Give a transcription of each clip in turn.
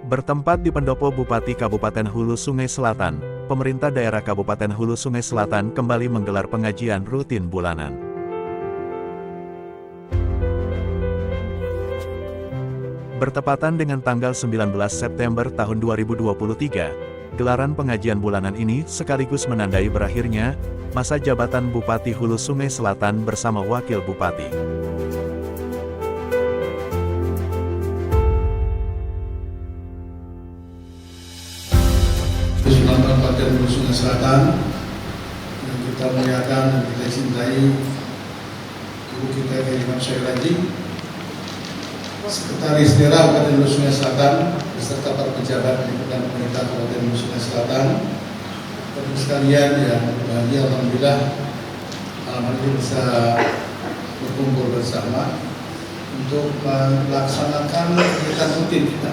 Bertempat di pendopo Bupati Kabupaten Hulu Sungai Selatan, pemerintah daerah Kabupaten Hulu Sungai Selatan kembali menggelar pengajian rutin bulanan. Bertepatan dengan tanggal 19 September tahun 2023, gelaran pengajian bulanan ini sekaligus menandai berakhirnya masa jabatan Bupati Hulu Sungai Selatan bersama Wakil Bupati. Kabupaten Hulu Sungai Selatan yang kita muliakan dan kita cintai, Ibu kita Imam Syekh, Sekretaris Daerah Kabupaten Hulu Sungai Selatan beserta para pejabat lingkungan pemerintah Kabupaten Hulu Sungai Selatan, dan sekalian yang bahagia, alhamdulillah malam ini bisa berkumpul bersama untuk melaksanakan kegiatan rutin kita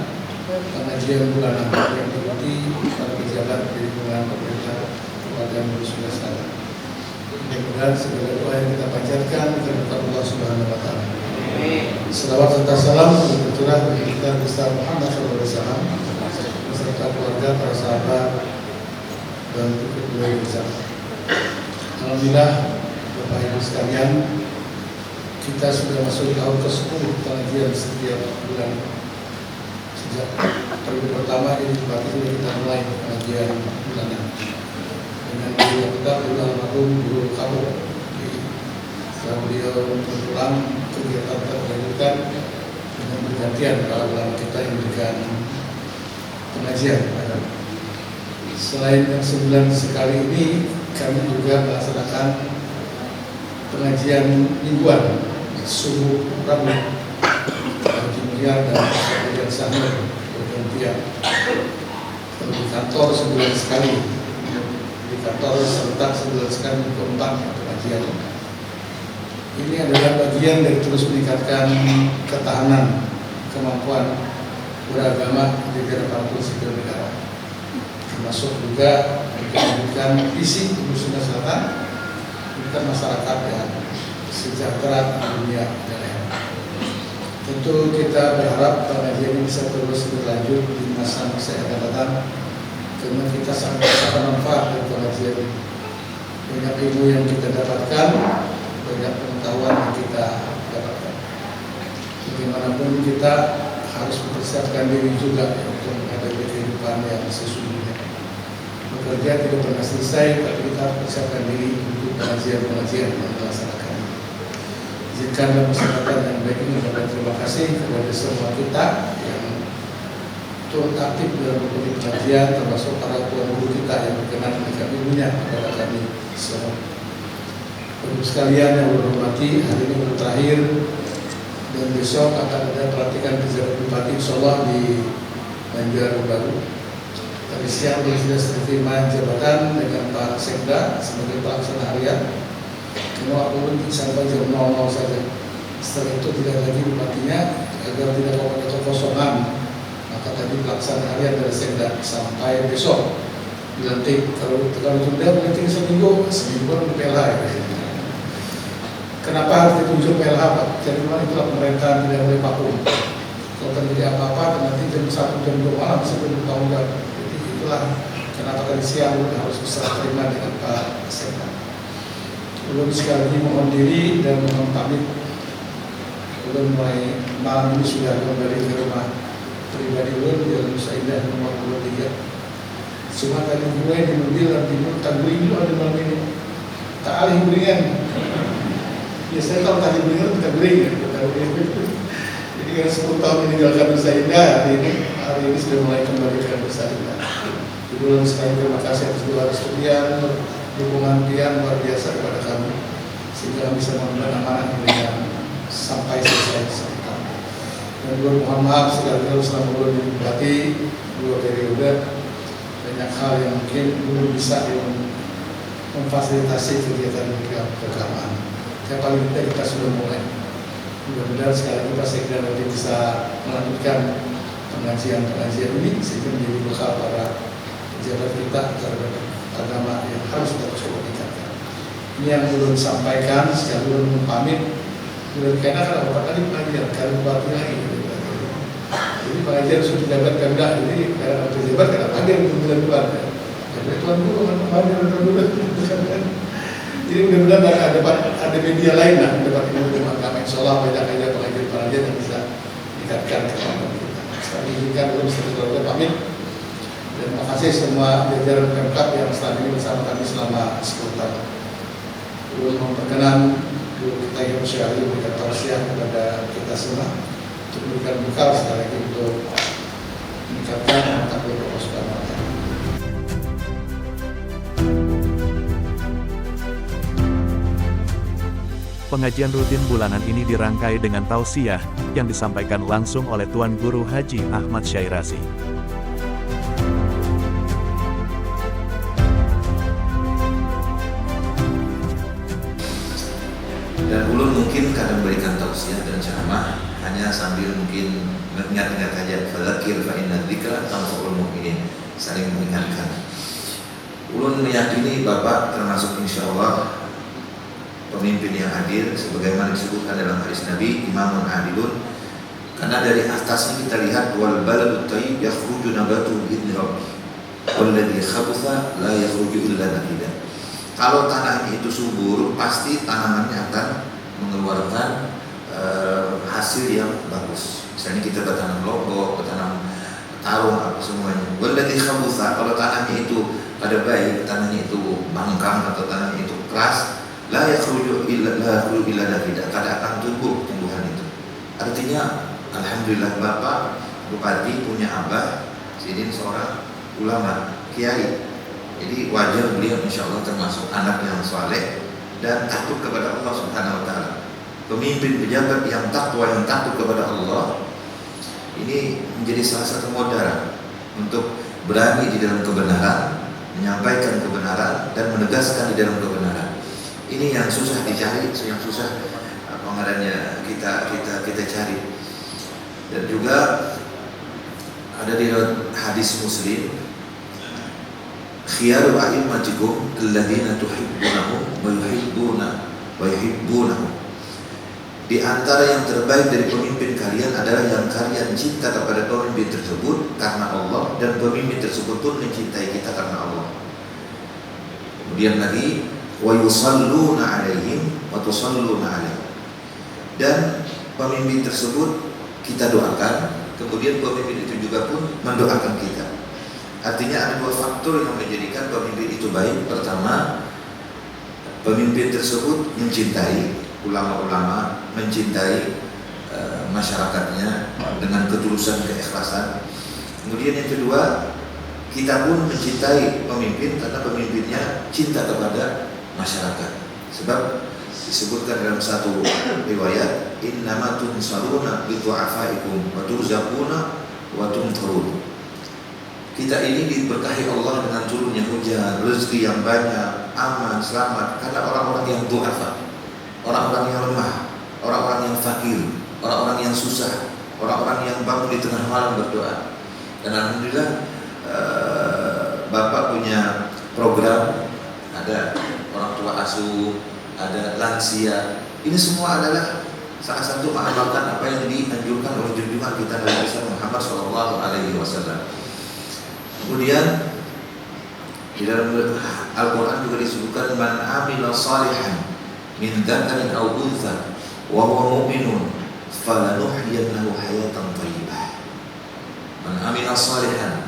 pengajian bulanan yang diikuti para pejabat di lingkungan pemerintah Kabupaten Hulu Sungai Selatan. Mudah-mudahan segala doa yang kita panjatkan kepada Allah Subhanahu Wa Taala. Selawat serta salam tercurah bagi kita besar Muhammad SAW beserta keluarga, para sahabat dan beliau bersama. Alhamdulillah, Bapak Ibu sekalian, kita sudah masuk tahun ke-10 pengajian setiap bulan. Sejak periode pertama ini Bupati sudah kita mulai pengajian bulanan dengan beliau kita almarhum Guru Kabur. Setelah beliau berpulang, kegiatan terlanjutkan dengan bergantian para ulama kita yang memberikan pengajian. Selain yang sebulan sekali ini, kami juga melaksanakan pengajian mingguan subuh Rabu, Haji Mulia dan kemudian Sahur bergantian. Di kantor sebulan sekali, di kantor serentak sebulan sekali keempat pengajian. Ini adalah bagian dari terus meningkatkan ketahanan, kemampuan beragama di negara aparatur sipil negara, termasuk juga menjadikan visi Hulu Sungai Selatan bukan masyarakat yang sejahtera dunia dan akhirat. Tentu kita berharap pengajian ini bisa terus berlanjut di masa-masa yang akan datang, karena kita sangat manfaat dari pengajian ini. Banyak ilmu yang kita dapatkan, banyak pengetahuan yang kita dapatkan. Bagaimanapun kita harus mempersiapkan diri juga untuk menghadapi kehidupan yang sesungguhnya. Bekerja tidak pernah selesai, tapi kita harus mempersiapkan diri untuk pengajian-pengajian yang dilaksanakan. Izinkanlah kesempatan yang baik ini dapat terima kasih kepada semua kita yang turut aktif dalam mengikuti pengajian, termasuk para tuan guru kita yang berkenan memberikan ilmunya kepada kami semua. Ibu sekalian yang berhormati, hari ini baru terakhir dan besok akan ada pelantikan pejabat bupati insyaallah di Banjarbaru. Tadi siang sudah terima jabatan dengan Pak Sekda sebagai pelaksana harian. Cuma aku sampai jam 00 saja. Setelah itu tidak lagi bupatinya agar tidak ada kekosongan. Maka tadi pelaksana harian dari Sekda sampai besok dilantik. Kalau tunda melantik seminggu pun PLH. Kenapa harus ditunjuk PLH, Pak? Jadi memang itulah pemerintahan, tidak boleh vakum. Kalau terjadi apa-apa, nanti jam 1 jam 2 malam bisa bertanggung jawab. Jadi itulah kenapa tadi siang harus berserah terima dengan Pak Sekda. Belum sekali lagi mohon diri dan mohon pamit. Belum mulai malam ini sudah kembali ke rumah pribadi ulun di Jalan Nusa Indah nomor 23. Cuma tadi gue di mobil dan tidur tak beli dulu ada malam ini. Tak alih beringan. Biasanya kalau tadi beringan kita bering. Jadi kan 10 tahun meninggalkan Nusa Indah, hari ini sudah mulai kembali ke Nusa Indah. Jadi sekali terima kasih atas doa restuan, dukungan kalian luar biasa kepada kami, sehingga kami bisa mengemban amanah ini dengan sampai selesai. Dan juga mohon maaf sekali selama belum di Bupati 2 periode, banyak hal yang mungkin belum bisa memfasilitasi kegiatan keagamaan. Yang paling penting kita sudah mulai. Mudah-mudahan sekali lagi Pak Sekda nanti bisa melanjutkan pengajian-pengajian ini sehingga menjadi bekal para pejabat kita terhadap agama yang harus kita terus tingkatkan. Ini yang belum sampaikan, sekali belum pamit. Karena kan beberapa kali pengajian, kali bupati lagi. Jadi pengajian sudah pejabat Pemda ini karena pejabat tidak hadir di bulan-bulan. Jadi tuan guru hadir bulan-bulan. Jadi mudah-mudahan ada media lain lah dapat ilmu agama. Insyaallah banyak aja pengajian yang bisa meningkatkan kemampuan kita. Sekali izinkan belum selesai pamit. Dan terima kasih semua jajaran Pemkab yang selama ini bersama kami selama 10 tahun. Belum memperkenan dulu kita yang bersyari memberikan tausiah kepada kita semua untuk memberikan bekal sekali lagi untuk meningkatkan takwa Allah Subhanahu wa taala. Pengajian rutin bulanan ini dirangkai dengan tausiah yang disampaikan langsung oleh Tuan Guru Haji Ahmad Syairasi. Dan ulun mungkin kadang berikan tausiah dan ceramah hanya sambil mungkin mengingat-ingat saja, fadzakir fa inna dzikra tanfa'ul mu'minin, saling mengingatkan. Ulun meyakini Bapak termasuk insyaallah pemimpin yang adil sebagaimana disebutkan dalam hadis Nabi, imamun adilun, karena dari atasnya kita lihat wal baladut thayyib yakhruju nabatuhu bi'izni rabbih walladzi khabutha la yakhruju illa nakida. Kalau tanahnya itu subur, pasti tanamannya akan mengeluarkan hasil yang bagus. Misalnya kita bertanam lombok, bertanam tarung, apa semuanya. Walladzi khabutha, kalau tanahnya itu pada baik, tanahnya itu bangkang atau tanahnya itu keras, la yakhruju illa nakida, tidak akan tumbuh tumbuhan itu. Artinya alhamdulillah Bapak Bupati punya abah, sidin seorang ulama, kiai. Jadi wajar beliau insya Allah termasuk anak yang saleh dan takut kepada Allah Subhanahu wa taala. Pemimpin pejabat yang takwa, yang takut kepada Allah, ini menjadi salah satu modal untuk berani di dalam kebenaran, menyampaikan kebenaran dan menegaskan di dalam kebenaran. Ini yang susah dicari, yang susah pengarannya kita cari. Dan juga ada di hadis Muslim, khiyaru a'immatikum alladziina tuhibbunahum wa yuhibbunahu. Di antara yang terbaik dari pemimpin kalian adalah yang kalian cinta kepada pemimpin tersebut karena Allah, dan pemimpin tersebut pun mencintai kita karena Allah. Kemudian lagi wa yusalluna 'alaihim wa tusalluna 'alaihim. Dan pemimpin tersebut kita doakan, kemudian pemimpin itu juga pun mendoakan kita. Artinya ada dua faktor yang menjadikan pemimpin itu baik. Pertama, pemimpin tersebut mencintai ulama-ulama, mencintai masyarakatnya dengan ketulusan, keikhlasan. Kemudian yang kedua, kita pun mencintai pemimpin karena pemimpinnya cinta kepada masyarakat. Sebab disebutkan dalam satu riwayat, innama tunsaruna bi du'afaikum wa turzaquna wa tumtarun. Kita ini diberkahi Allah dengan turunnya hujan, rezeki yang banyak, aman, selamat karena orang-orang yang du'afa, orang-orang yang lemah, orang-orang yang fakir, orang-orang yang susah, orang-orang yang bangun di tengah malam berdoa. Dan alhamdulillah Bapak punya program, ada orang tua asuh, ada lansia. Ini semua adalah salah satu mengamalkan apa yang dianjurkan oleh junjungan kita Nabi Muhammad SAW. Kemudian di dalam Al-Quran juga disebutkan man amila salihan min dzakarin aw untha wa huwa mu'minun falanuhyiyannahu hayatan thayyibah. Man amila salihan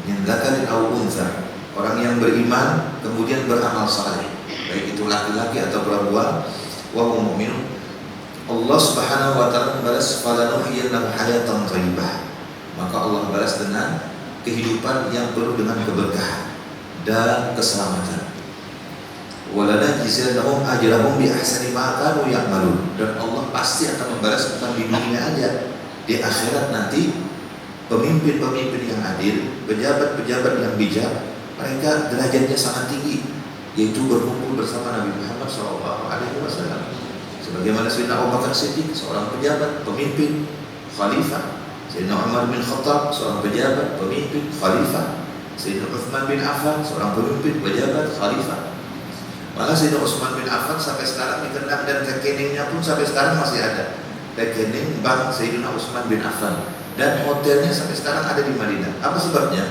min dzakarin aw untha, orang yang beriman kemudian beramal saleh, baik itu laki-laki atau perempuan, wa huwa mu'minun, Allah Subhanahu wa taala membalas falanuhyiyannahu hayatan thayyibah, maka Allah balas dengan kehidupan yang penuh dengan keberkahan dan keselamatan. Walanajziyannahum ajrahum bi ahsani ma kanu ya'malun, dan Allah pasti akan membalas bukan di dunia aja, di akhirat nanti pemimpin-pemimpin yang adil, pejabat-pejabat yang bijak, mereka derajatnya sangat tinggi, yaitu berkumpul bersama Nabi Muhammad SAW. Sebagaimana Sayyidina Abu Bakar Siddiq, seorang pejabat, pemimpin, khalifah. Sayyidina Umar bin Khattab, seorang pejabat, pemimpin, khalifah. Sayyidina Utsman bin Affan, seorang pemimpin, pejabat, khalifah. Malah Sayyidina Utsman bin Affan sampai sekarang dikenang dan rekeningnya pun sampai sekarang masih ada. rekening bank Sayyidina Utsman bin Affan, dan hotelnya sampai sekarang ada di Madinah. Apa sebabnya?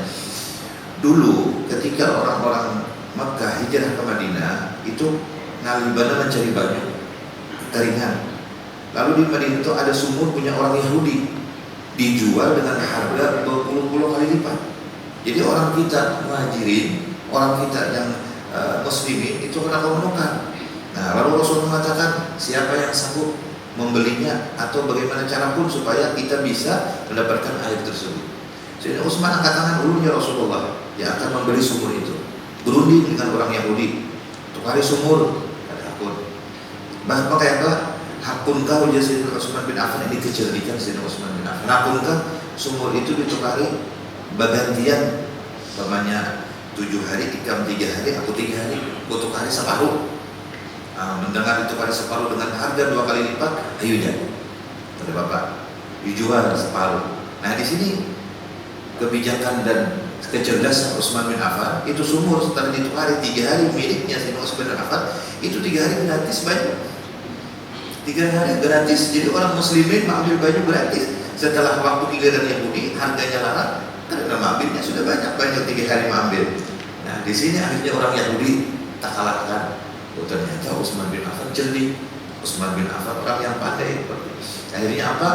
Dulu ketika orang-orang Makkah hijrah ke Madinah itu ngalibana mencari banyu keringan. Lalu di Madinah itu ada sumur punya orang Yahudi, dijual dengan harga berpuluh-puluh kali lipat. Jadi orang kita muhajirin, orang kita yang muslimin itu kena menukar. Nah, lalu Rasul mengatakan siapa yang sanggup membelinya atau bagaimana cara pun supaya kita bisa mendapatkan air tersebut. Sayyidina Utsman angkat tangan dulu, ya Rasulullah, dia akan membeli sumur itu. Berunding dengan orang Yahudi, tukari sumur, ada hakun. Maka apa? Hakunkah ujar Sayyidina Utsman bin Affan, ini kecerdikan Sayyidina Utsman bin Affan. Hakunkah sumur itu ditukari bagantian, namanya 7 hari, ikam 3 hari, aku 3 hari, aku tukari separuh. Mendengar ditukari separuh dengan harga 2 kali lipat, ayo jadi, kata Bapak, dijual separuh. Nah di sini kebijakan dan kecerdasan Utsman bin Affan, itu sumur setelah ditukari 3 hari miliknya Sayyidina Utsman bin Affan, itu 3 hari gratis banyak. 3 hari gratis, jadi orang muslimin mengambil baju gratis. Setelah waktu giliran Yahudi, harganya larang, karena mengambilnya sudah banyak 3 hari mengambil. Nah di sini akhirnya orang Yahudi tak kalahkan. Oh, ternyata Utsman bin Affan cerdik, Utsman bin Affan orang yang pandai. Akhirnya apa?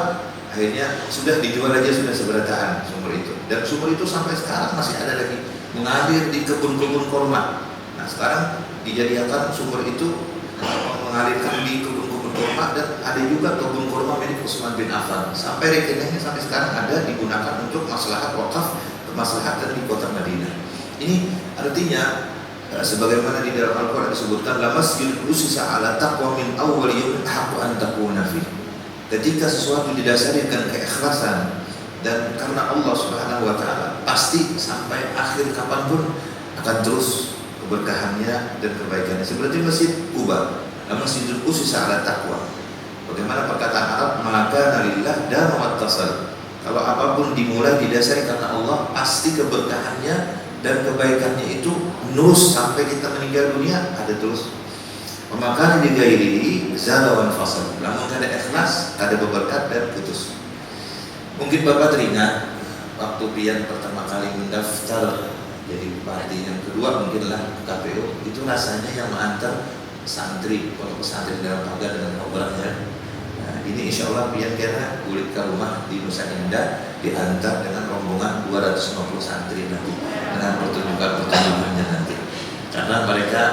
Akhirnya sudah dijual aja, sudah seberataan sumur itu. Dan sumur itu sampai sekarang masih ada lagi, mengalir di kebun-kebun kurma. Nah sekarang dijadikan sumur itu mengalirkan di kebun-kebun kurma, dan ada juga kebun kurma milik Utsman bin Affan. Sampai rekeningnya sampai sekarang ada, digunakan untuk maslahat wakaf, kemaslahatan di kota Madinah. Ini artinya sebagaimana di dalam Al-Quran disebutkan, la masjidun usisa ala taqwa min awwal yawmin haqqu an taquna fi. Ketika sesuatu didasari dengan keikhlasan dan karena Allah Subhanahu wa taala, pasti sampai akhir kapanpun akan terus keberkahannya dan kebaikannya. Seperti Masjid Quba, la masjidun usisa ala taqwa. Bagaimana perkataan Arab, maka nalillah dan wattasal. Kalau apapun dimulai didasari karena Allah, pasti keberkahannya dan kebaikannya itu terus sampai kita meninggal dunia, ada terus. Maka digairi zalawan fasal. Namun ada ikhlas, ada berberkat dan putus. Mungkin Bapak teringat waktu pian pertama kali mendaftar jadi bupati, yang kedua mungkinlah KPU, itu rasanya yang mengantar santri, kalau pesantren dalam pagar dengan obraknya. Nah, ini insya Allah pian kira kulit ke rumah di Nusa Indah diantar dengan rombongan 250 santri nanti, dengan pertunjukan-pertunjukannya nanti. Karena mereka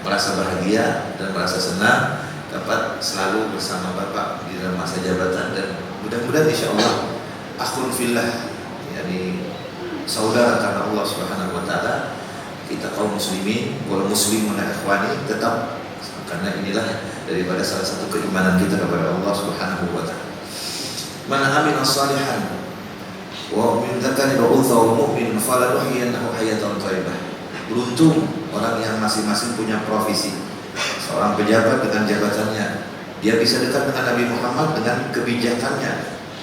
merasa bahagia dan merasa senang dapat selalu bersama Bapak di dalam masa jabatan, dan mudah-mudahan insya Allah akhun fillah, yakni saudara karena Allah Subhanahu wa taala, kita kaum muslimin, wal muslimun ikhwani, tetap, karena inilah daripada salah satu keimanan kita kepada Allah Subhanahu wa taala. Man amila salihan wa min dzakarin wa untha wa mu'min falanuhyiyannahu hayatan thayyibah. Beruntung orang yang masing-masing punya profesi. Seorang pejabat dengan jabatannya, dia bisa dekat dengan Nabi Muhammad dengan kebijakannya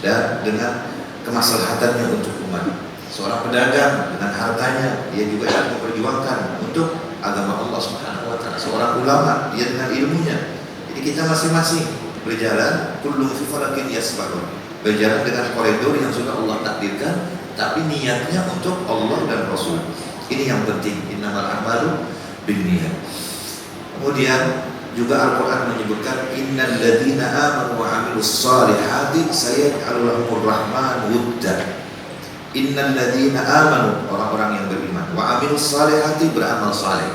dan dengan kemaslahatannya untuk umat. Seorang pedagang dengan hartanya, dia juga yang memperjuangkan untuk agama Allah Subhanahu wa taala. Seorang ulama, dia dengan ilmunya. Jadi kita masing-masing berjalan kullu fi falakin yasbahun. Berjalan dengan koridor yang sudah Allah takdirkan, tapi niatnya untuk Allah dan Rasul. Ini yang penting, innamal a'malu binniyat. Kemudian juga Al-Quran menyebutkan innal ladzina amanu wa 'amilus shalihati sayaj'alu lahumur rahmanu wudda. Innal ladzina amanu, orang-orang yang beriman, wa 'amilus shalihati, beramal saleh.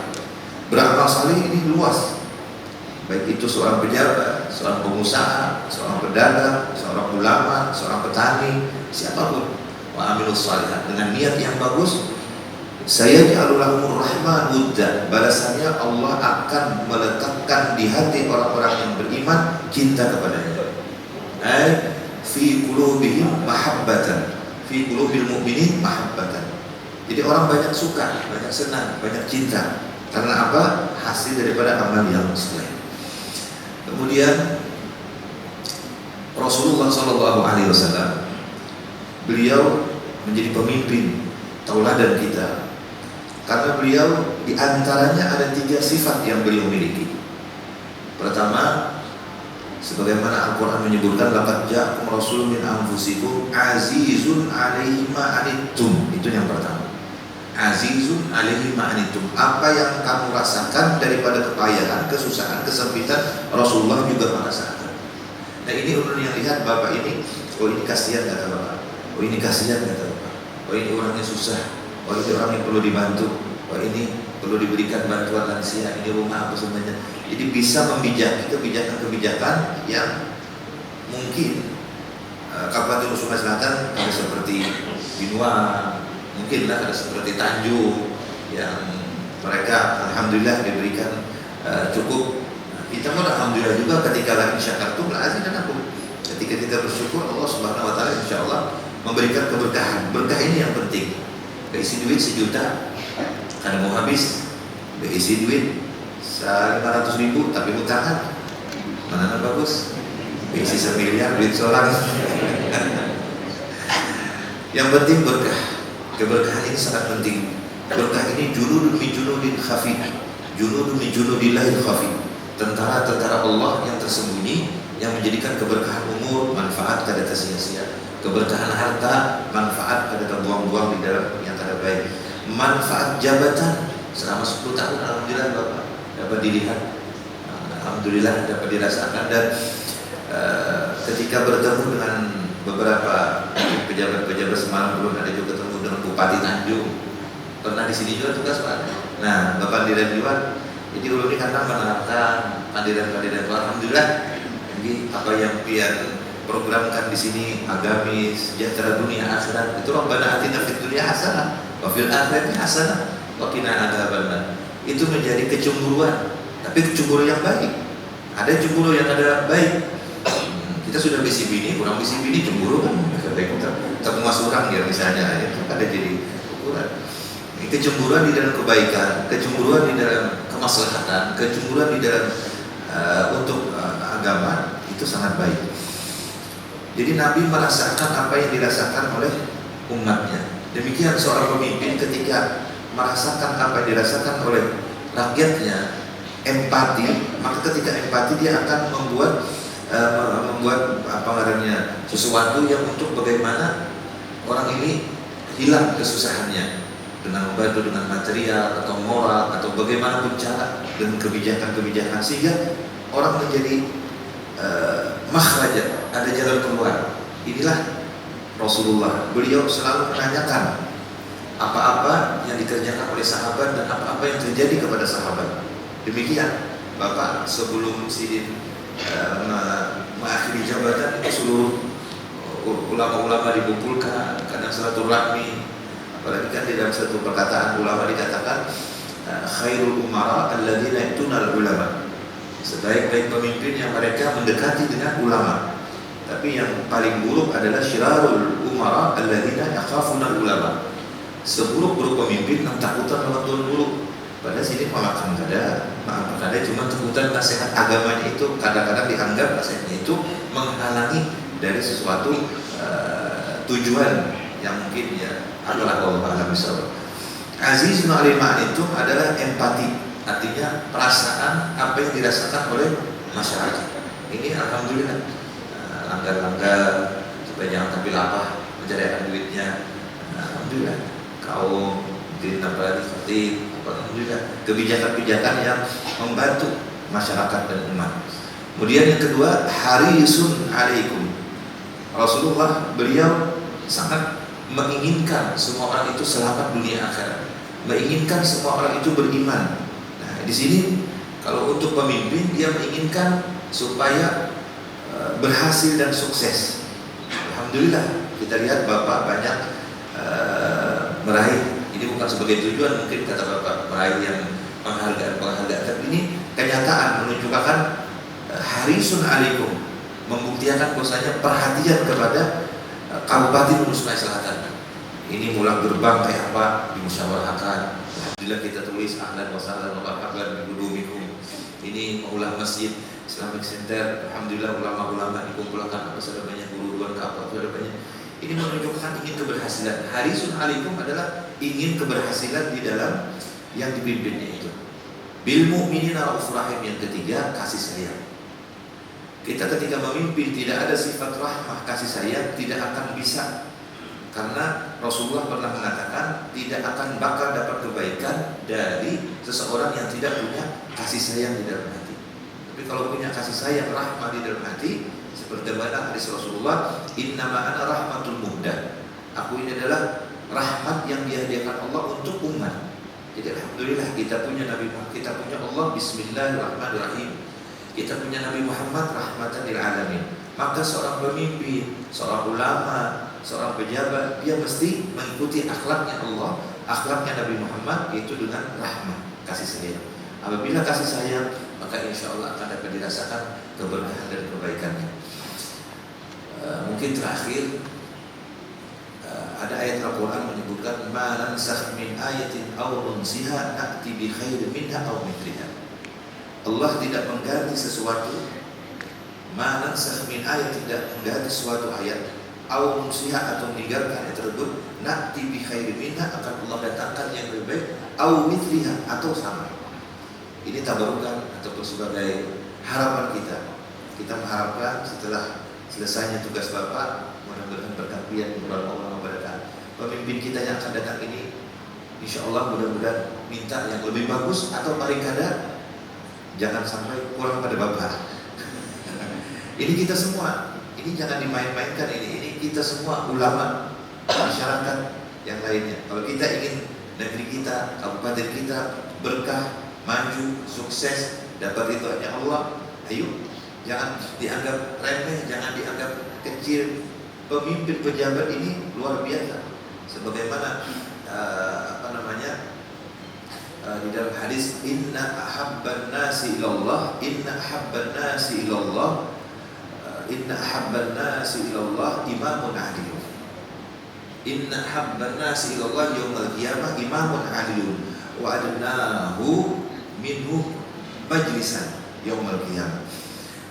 Beramal saleh ini luas. Baik itu seorang pejabat, seorang pengusaha, seorang pedagang, seorang ulama, seorang petani, siapapun. Wa 'amilus shalihat, dengan niat yang bagus, saya ja'alulahumur rahman wudda, balasannya Allah akan meletakkan di hati orang-orang yang beriman cinta kepadanya. Fi qulubihim mahabbatan, fi qulubil mu'minin mahabbatan. Jadi orang banyak suka, banyak senang, banyak cinta. Karena apa? Hasil daripada amal yang soleh. Kemudian Rasulullah SAW, beliau menjadi pemimpin tauladan kita. Karena beliau diantaranya ada 3 sifat yang beliau miliki. Pertama, Sebagaimana Al-Quran menyebutkan, laqad ja'akum rasulun min anfusikum azizun 'alaihi ma anittum. Itu yang pertama. Azizun 'alaihi ma anittum. Apa yang kamu rasakan daripada kepayahan, kesusahan, kesempitan, Rasulullah juga merasakan. Nah, ini ulun yang lihat bapak ini, oh ini kasihan kata bapak, oh ini kasihan kata bapak, oh ini orangnya susah, oh ini orang yang perlu dibantu, oh ini perlu diberikan bantuan lansia, ini rumah apa sebenarnya. Jadi bisa membijaki kebijakan-kebijakan yang mungkin Kabupaten Sungai Selatan ada seperti Binua, mungkin lah ada seperti Tanjung yang mereka alhamdulillah diberikan cukup. Kita pun alhamdulillah juga ketika lagi syakartum la azidannakum. Ketika kita bersyukur, Allah Subhanahu wa taala insyaallah memberikan keberkahan. Berkah ini yang penting. Keisi duit 1 juta karena mau habis, keisi duit 500.000 tapi hutang mana bagus. Keisi 1 miliar duit seorang. Yang penting berkah. Keberkahan ini sangat penting. Berkah ini junudun min junudin khafi. Junudun min junudillahil khafi. Tentara-tentara Allah yang tersembunyi, yang menjadikan keberkahan umur manfaat kada sia-sia, keberkahan harta manfaat kada terbuang-buang di dalam yang kada baik, manfaat jabatan selama 10 tahun alhamdulillah bapak dapat dilihat, alhamdulillah dapat dirasakan. Dan ketika bertemu dengan beberapa pejabat-pejabat semalam, belum ada juga ketemu dengan Bupati Tanjung, pernah di sini juga tugas pak. Nah bapak Dirjen, jadi dulu ini karena menerapkan kandidat-kandidat, alhamdulillah. Jadi apa yang pian programkan di sini agamis, sejahtera dunia akhirat, itu Rabbana atina fid dunya hasanah wa fil akhirati hasanah wa qina adzabannar. Itu menjadi kecemburuan, tapi kecemburuan yang baik. Ada cemburu yang ada baik. Kita sudah bisi bini, kurang bisi bini cemburu kan, terpuas orang ya misalnya, itu ada jadi ukuran. Kecemburuan di dalam kebaikan, kecemburuan di dalam kemaslahatan, kecemburuan di dalam untuk agama itu sangat baik. Jadi Nabi merasakan apa yang dirasakan oleh umatnya. Demikian seorang pemimpin ketika merasakan apa yang dirasakan oleh rakyatnya, empati, maka ketika empati dia akan membuat apa namanya sesuatu yang untuk bagaimana orang ini hilang kesusahannya, dengan membantu dengan material atau moral atau bagaimanapun cara, dengan kebijakan-kebijakan sehingga orang menjadi makhraja, ada jalan keluar. Inilah Rasulullah. Beliau selalu menanyakan apa-apa yang dikerjakan oleh sahabat dan apa-apa yang terjadi kepada sahabat. Demikian Bapak sebelum Sidin mengakhiri jabatan itu seluruh ulama-ulama dikumpulkan, kadang silaturahmi. Apalagi kan di dalam satu perkataan ulama dikatakan khairul umara alladzina yatunal ulama. Sebaik-baik pemimpin yang mereka mendekati dengan ulama. Tapi yang paling buruk adalah syirarul umara alladzina yakhafunal ulama. Seburuk-buruk pemimpin yang takutan dengan tuan buruk. Pada sini malah kan ada, maaf ada cuma takutan nasihat agamanya itu kadang-kadang dianggap nasihatnya itu menghalangi dari sesuatu tujuan yang mungkin ya adalah Allah alam bisawab. Azizun alaihi itu adalah empati, artinya perasaan apa yang dirasakan oleh masyarakat. Ini alhamdulillah langgar-langgar supaya jangan tapi lapar mencarikan duitnya. Alhamdulillah kaum mungkin apalagi seperti alhamdulillah kebijakan-kebijakan yang membantu masyarakat dan umat. Kemudian yang kedua, harisun alaikum. Rasulullah beliau sangat menginginkan semua orang itu selamat dunia akhirat, menginginkan semua orang itu beriman. Nah, di sini kalau untuk pemimpin dia menginginkan supaya berhasil dan sukses. Alhamdulillah kita lihat Bapak banyak meraih. Ini bukan sebagai tujuan mungkin kata Bapak meraih yang penghargaan, tapi ini kenyataan menunjukkan harisun alaikum, membuktikan bahwasanya perhatian kepada Kabupaten Sungai Selatan. Ini mulai gerbang kayak apa dimusyawarahkan. Alhamdulillah kita tulis ahlan wa sahlan wa marhaban bi qudumikum. Ini maulah masjid Islamic Center. Alhamdulillah ulama-ulama dikumpulkan apa saja banyak guru-guru apa saja banyak. Ini menunjukkan ingin keberhasilan. Harisun alaikum adalah ingin keberhasilan di dalam yang dipimpinnya itu. Bil mu'minina raufur rahim. Yang ketiga kasih sayang. Kita ketika memimpin tidak ada sifat rahmah kasih sayang, tidak akan bisa. Karena Rasulullah pernah mengatakan tidak akan bakal dapat kebaikan dari seseorang yang tidak punya kasih sayang di dalam hati. Tapi kalau punya kasih sayang, rahmah di dalam hati, seperti mana hadis Rasulullah, innama ana rahmatul muhdah. Aku ini adalah rahmat yang dihadiahkan Allah untuk umat. Jadi alhamdulillah kita punya Nabi Muhammad, kita punya Allah, bismillahirrahmanirrahim. Kita punya Nabi Muhammad rahmatan lil alamin. Maka seorang pemimpin, seorang ulama, seorang pejabat, dia mesti mengikuti akhlaknya Allah, akhlaknya Nabi Muhammad, yaitu dengan rahmat, kasih sayang. Apabila kasih sayang, maka insya Allah akan dapat dirasakan keberkahan dan kebaikannya. Mungkin terakhir, ada ayat Al-Quran menyebutkan ma nansakh min ayatin aw nunsiha na'ti bi khairin minha aw mithliha. Allah tidak mengganti sesuatu, ma nansakh min ayat, tidak mengganti suatu ayat, aw nunsiha atau meninggalkan ayat tersebut, na'ti bi khairin minha, akan Allah datangkan yang lebih baik, aw mithliha atau sama. Ini tabarukan ataupun sebagai harapan kita. Kita mengharapkan setelah selesainya tugas Bapak, mudah-mudahan berkat bulan Allah memberkati pemimpin kita yang akan datang ini, insya Allah mudah-mudahan minta yang lebih bagus, atau paling kada jangan sampai kurang pada Bapak. Ini kita semua, ini jangan dimain-mainkan, ini kita semua ulama, masyarakat yang lainnya. Kalau kita ingin negeri kita, kabupaten kita berkah, maju, sukses, dapat ridhonya Allah, ayo jangan dianggap remeh, jangan dianggap kecil. Pemimpin pejabat ini luar biasa. Sebagaimana di dalam hadis, inna ahabban nasi ilallah, inna ahabban nasi ilallah, inna ahabban nasi ilallah imamun adilun. Inna ahabban nasi ilallah yaumil qiyamah imamun adilun wa adnahu minhu majlisan yaumil qiyamah.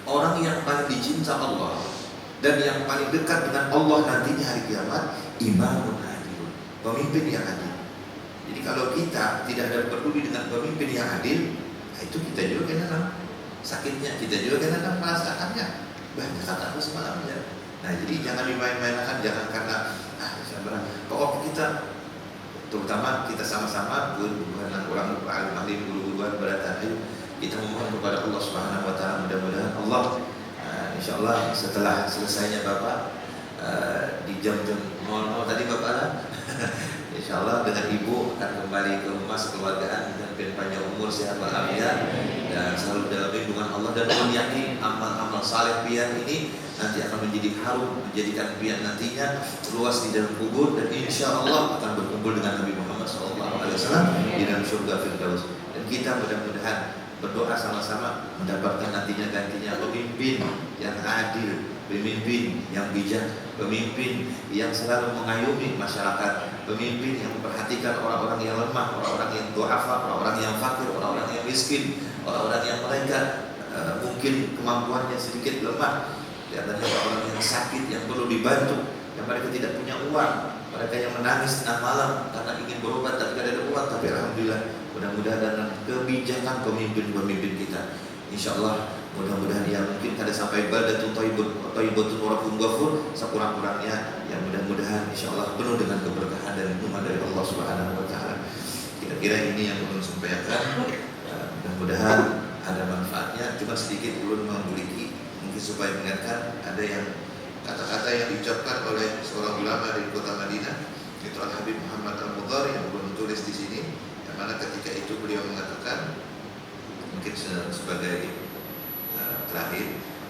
Orang yang paling dicinta Allah dan yang paling dekat dengan Allah nantinya hari kiamat, imamun adilun, pemimpin yang adil. Jadi kalau kita tidak ada peduli dengan pemimpin yang adil, itu kita juga kena sakitnya, kita juga kena merasakannya. Banyak kata semalamnya. Nah, jadi jangan dimain-mainkan, jangan karena pokok kita, terutama kita sama-sama bukan orang alim guru-guruan berada, ayo kita memohon kepada Allah Subhanahu wa taala, mudah-mudahan Allah insyaallah setelah selesainya Bapak di jam-jam 00 tadi Bapak lah insyaallah dengan Ibu akan kembali ke rumah sekeluargaan dengan panjang umur, sehat walafiat, dan selalu dalam lindungan Allah, dan yakin amal-amal saleh pian ini nanti akan menjadi harum, menjadikan pian nantinya luas di dalam kubur, dan insyaallah akan berkumpul dengan Nabi Muhammad SAW di dalam surga Firdaus. Dan kita mudah-mudahan berdoa sama-sama mendapatkan nantinya gantinya pemimpin yang adil, pemimpin yang bijak, pemimpin yang selalu mengayomi masyarakat, pemimpin yang memperhatikan orang-orang yang lemah, orang-orang yang du'afa, orang-orang yang fakir, orang-orang yang miskin, orang-orang yang mereka mungkin kemampuannya sedikit lemah, dan orang-orang yang sakit yang perlu dibantu, yang mereka tidak punya uang, mereka yang menangis tengah malam karena ingin berobat tapi tidak ada uang. Tapi alhamdulillah, mudah-mudahan dengan kebijakan pemimpin-pemimpin kita, insyaallah mudah-mudahan ya mungkin kada sampai baldatun thayyibatun wa rabbun ghafur, sekurang-kurangnya ya mudah-mudahan insyaallah penuh dengan keberkahan dan lindungan dari Allah Subhanahu wa taala. Kira-kira ini yang ulun sampaikan, mudah-mudahan ada manfaatnya. Cuma sedikit ulun memiliki mungkin supaya mengingatkan, ada yang kata-kata yang diucapkan oleh seorang ulama dari kota Madinah, itu Al-Habib Muhammad Al-Mudhari, yang belum tulis di sini, yang mana ketika itu beliau mengatakan, mungkin sebagai terakhir,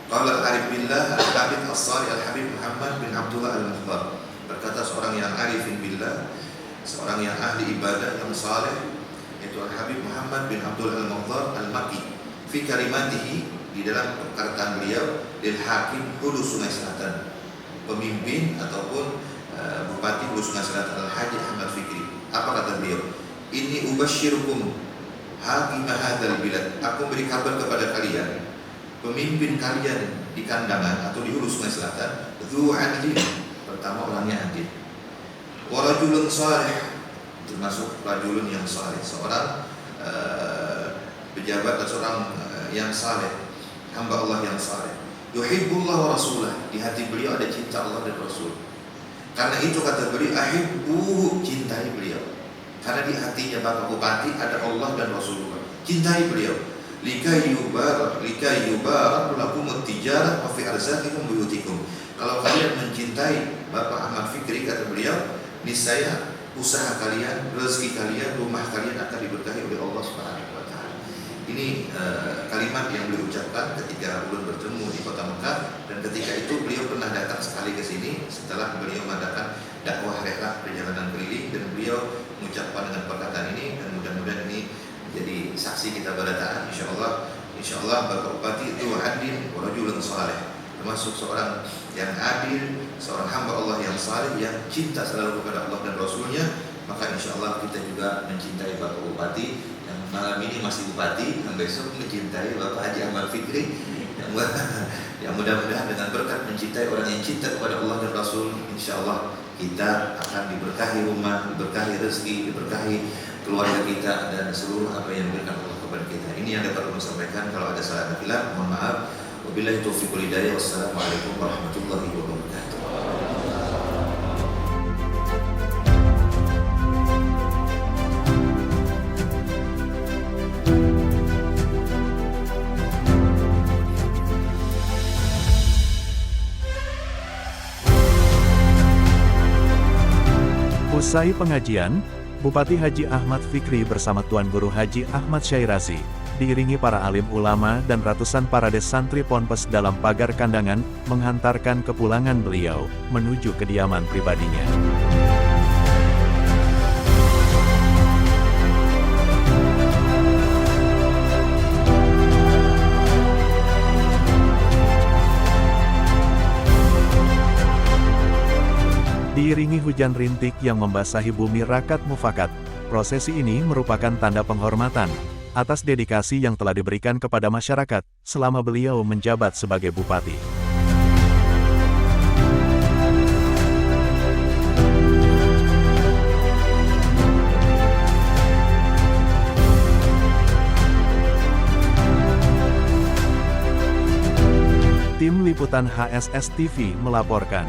qala al-arif billah al-habib as-salih al-habib Muhammad bin Abdullah al-Mudhar, berkata seorang yang arifin billah, seorang yang ahli ibadah yang saleh, yaitu Al-Habib Muhammad bin Abdullah al-Mudhar al-Maki, fi kalimatihi, di dalam perkataan beliau, lil hakim Hulu Sungai Selatan, pemimpin ataupun bupati Hulu Sungai Selatan Al-Haji Ahmad Fikri. Apa kata beliau? Ini ubasyirukum hakim hadzal bilad, aku beri kabar kepada kalian, pemimpin kalian di kandangan atau di Hulu Sungai Selatan, dzu adlin, pertama orangnya adil, wa rajulun salih, termasuk rajulun yang saleh, seorang pejabat atau seorang yang saleh, hamba Allah yang saleh, Yuhibbullah wa rasulah, di hati beliau ada cinta Allah dan Rasul. Karena itu kata beliau, ahibbuhu, cintai beliau. Karena di hatinya Bapak Bupati ada Allah dan Rasulullah. Cintai beliau. Likai yubarak lakum at-tijarah wa fi arzaqikum buyutikum. Kalau kalian mencintai Bapak Ahmad Fikri, kata beliau, niscaya usaha kalian, rezeki kalian, rumah kalian akan diberkahi oleh Allah Subhanahu wa taala. Ini kalimat yang beliau ucapkan ketika ulun bertemu di Kota Mekah, dan ketika itu beliau pernah datang sekali ke sini setelah beliau mengadakan dakwah rehlah perjalanan keliling, dan beliau mengucapkan dengan perkataan ini, dan mudah-mudahan ini jadi saksi kita barataan. Insyaallah Bapak Bupati itu adil wa rajulun saleh, termasuk seorang yang adil, seorang hamba Allah yang saleh, yang cinta selalu kepada Allah dan Rasulnya. Maka insyaallah kita juga mencintai Bapak Bupati yang malam ini masih Bupati, yang besok mencintai Bapak Haji Ahmad Fikri, yang mudah-mudahan dengan berkat mencintai orang yang cinta kepada Allah dan Rasul, insyaallah kita akan diberkahi rumah, diberkahi rezeki, diberkahi keluarga kita, dan seluruh apa yang diberikan Allah kepada kita. Ini yang dapat saya sampaikan. Kalau ada salah dan khilaf, mohon maaf. Wabillahi taufiq wal hidayah. Wassalamualaikum warahmatullahi wabarakatuh. Usai pengajian, Bupati Haji Ahmad Fikri bersama Tuan Guru Haji Ahmad Syairasi, diiringi para alim ulama dan ratusan parades santri ponpes dalam pagar kandangan, menghantarkan kepulangan beliau menuju kediaman pribadinya. Diiringi hujan rintik yang membasahi bumi Rakat Mufakat, prosesi ini merupakan tanda penghormatan atas dedikasi yang telah diberikan kepada masyarakat selama beliau menjabat sebagai bupati. Tim Liputan HSS TV melaporkan.